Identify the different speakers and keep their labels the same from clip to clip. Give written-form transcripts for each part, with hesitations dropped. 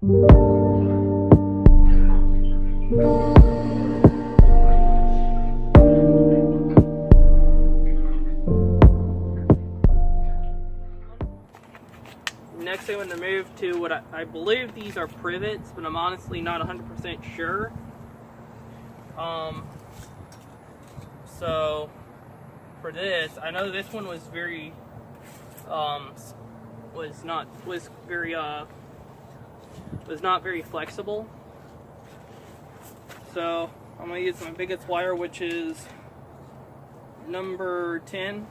Speaker 1: Next, I'm going to move to what I believe these are privets, but I'm honestly not 100% sure. So for this, I know this one was very was not very flexible. So I'm going to use my biggest wire, which is number 10.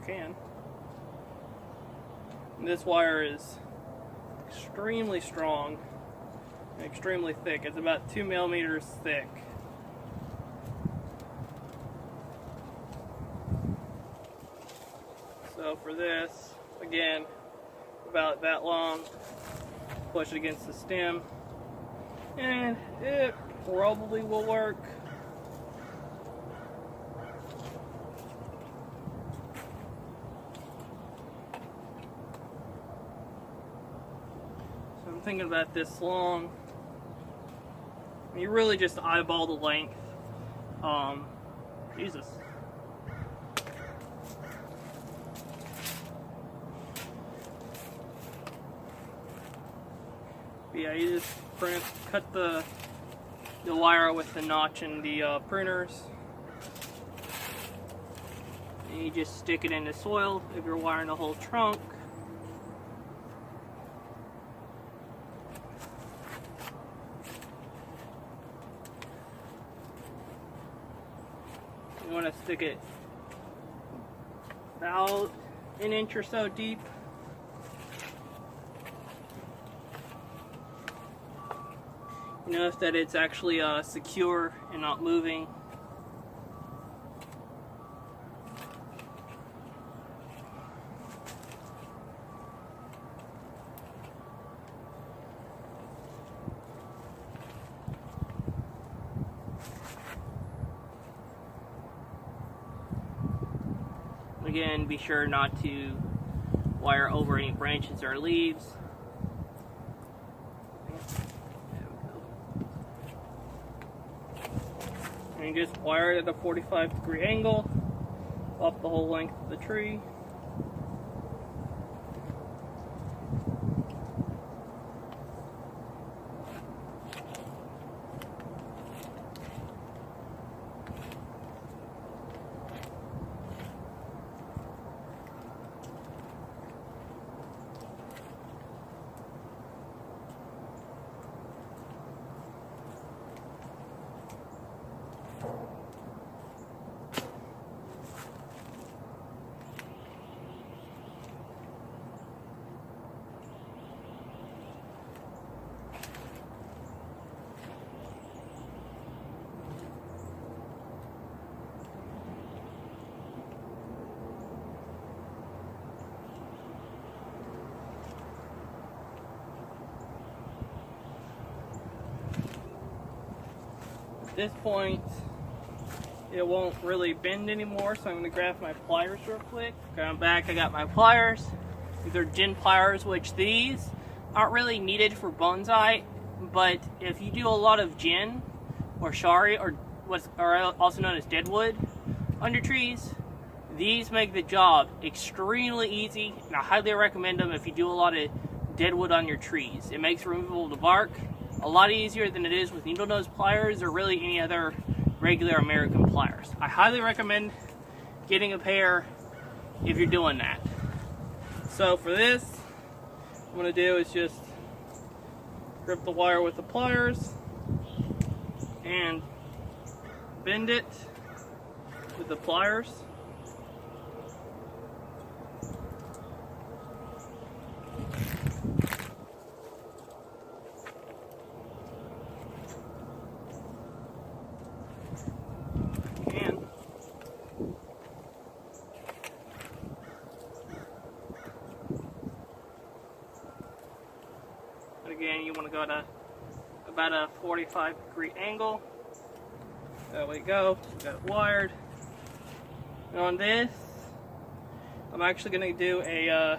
Speaker 1: Can. And this wire is extremely strong and extremely thick. It's about 2 millimeters thick. So for this, again, about that long, push it against the stem, and it probably will work. I'm thinking about this long. You really just eyeball the length. Jesus. But yeah, you just cut the wire with the notch and the pruners. And you just stick it in the soil if you're wiring the whole trunk. You want to stick it about an inch or so deep. Notice that it's actually secure and not moving. Again, be sure not to wire over any branches or leaves. And you just wire it at a 45-degree angle up the whole length of the tree. At this point, it won't really bend anymore, so I'm going to grab my pliers real quick. I'm back, I got my pliers. These are gin pliers, which these aren't really needed for bonsai, but if you do a lot of gin or shari, or what's also known as deadwood on your trees, these make the job extremely easy, and I highly recommend them if you do a lot of deadwood on your trees. It makes removal of the bark a lot easier than it is with needle nose pliers or really any other regular American pliers. I highly recommend getting a pair if you're doing that. So for this, what I'm going to do is just grip the wire with the pliers and bend it with the pliers. Again, you want to go to about a 45-degree angle. There we go. We got it wired. And on this, I'm actually going to do a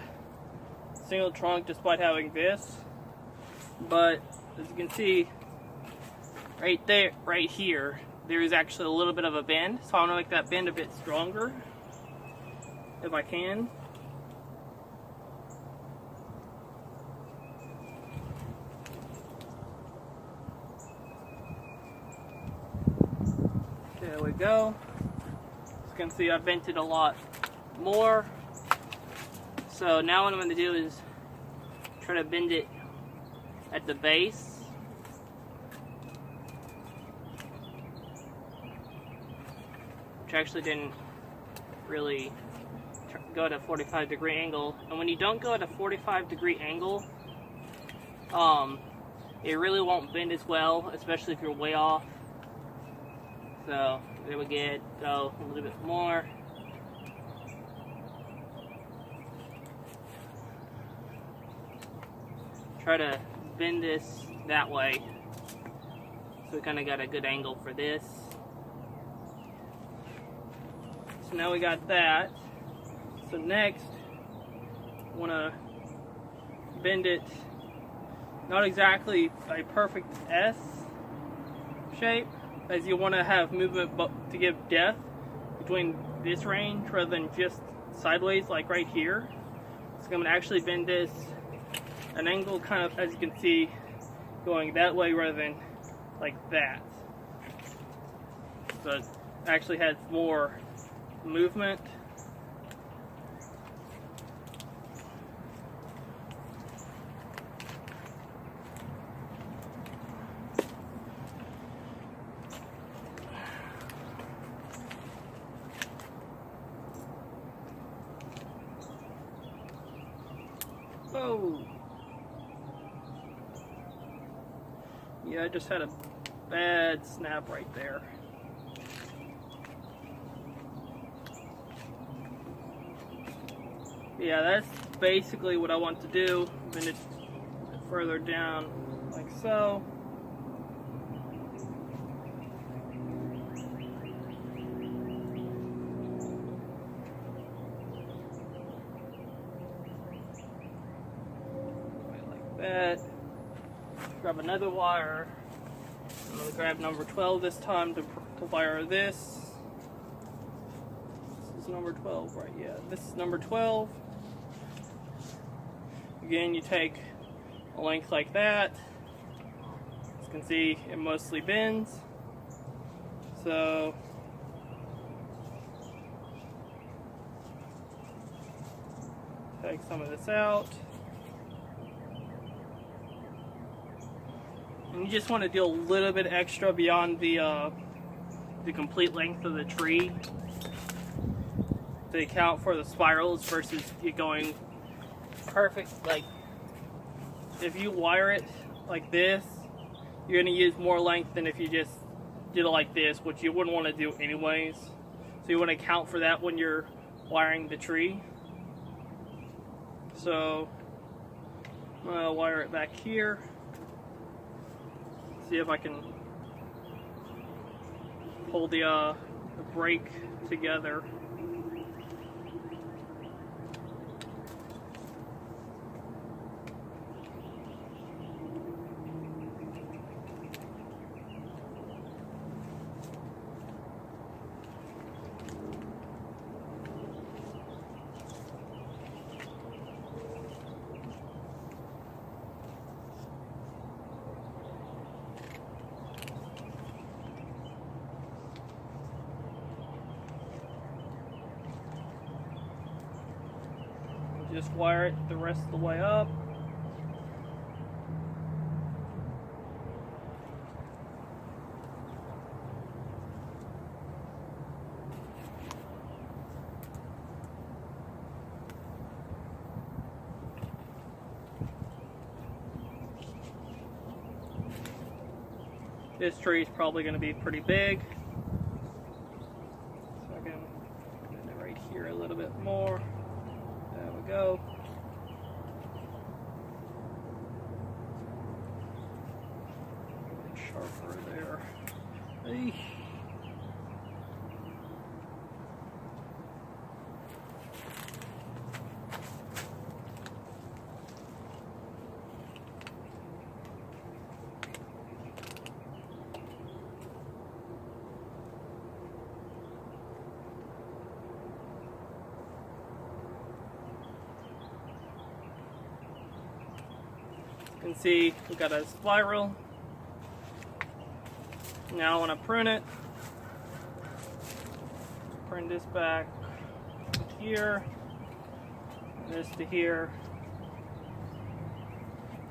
Speaker 1: single trunk despite having this, but as you can see right there, right here, there is actually a little bit of a bend, so I want to make that bend a bit stronger if I can. There we go. As you can see, I bent it a lot more. So now what I'm going to do is try to bend it at the base. Which actually didn't really go at a 45-degree angle. And when you don't go at a 45-degree angle, it really won't bend as well, especially if you're way off. So there we go a little bit more. Try to bend this that way, so we kind of got a good angle for this. So now we got that. So next, I want to bend it, not exactly a perfect S shape, as you want to have movement to give depth between this range rather than just sideways like right here. So I'm going to actually bend this an angle kind of, as you can see, going that way rather than like that. So it actually has more movement. Oh! Yeah, I just had a bad snap right there. Yeah, that's basically what I want to do. Bend it further down like so. Like that. Grab another wire. I'm going to grab number 12 this time to wire this. This is number 12, right? Yeah, this is number 12. Again, you take a length like that. As you can see, it mostly bends. So take some of this out. And you just want to do a little bit extra beyond the complete length of the tree to account for the spirals versus you going perfect. Like, if you wire it like this, you're going to use more length than if you just did it like this, which you wouldn't want to do anyways. So you want to account for that when you're wiring the tree. So I'm going to wire it back here. See if I can pull the brake together. Just wire it the rest of the way up. This tree is probably going to be pretty big, so I can bend it right here a little bit more. There we go. A bit sharper there. Eesh. You can see we got a spiral. Now I want to prune it. Prune this back to here, this to here.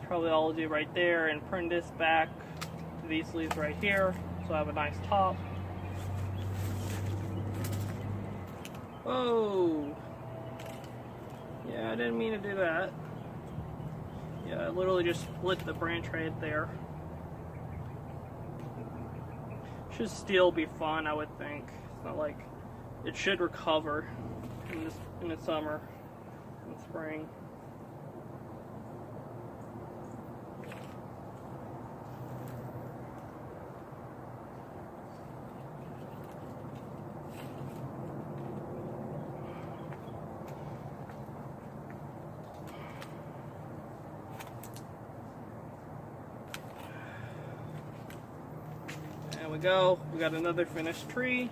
Speaker 1: Probably all I'll do right there, and prune this back to these leaves right here, so I have a nice top. Whoa! Yeah, I didn't mean to do that. Yeah, I literally just split the branch right there. Should still be fun, I would think. It's not like it should recover in the summer and spring. There we go. We got another finished tree.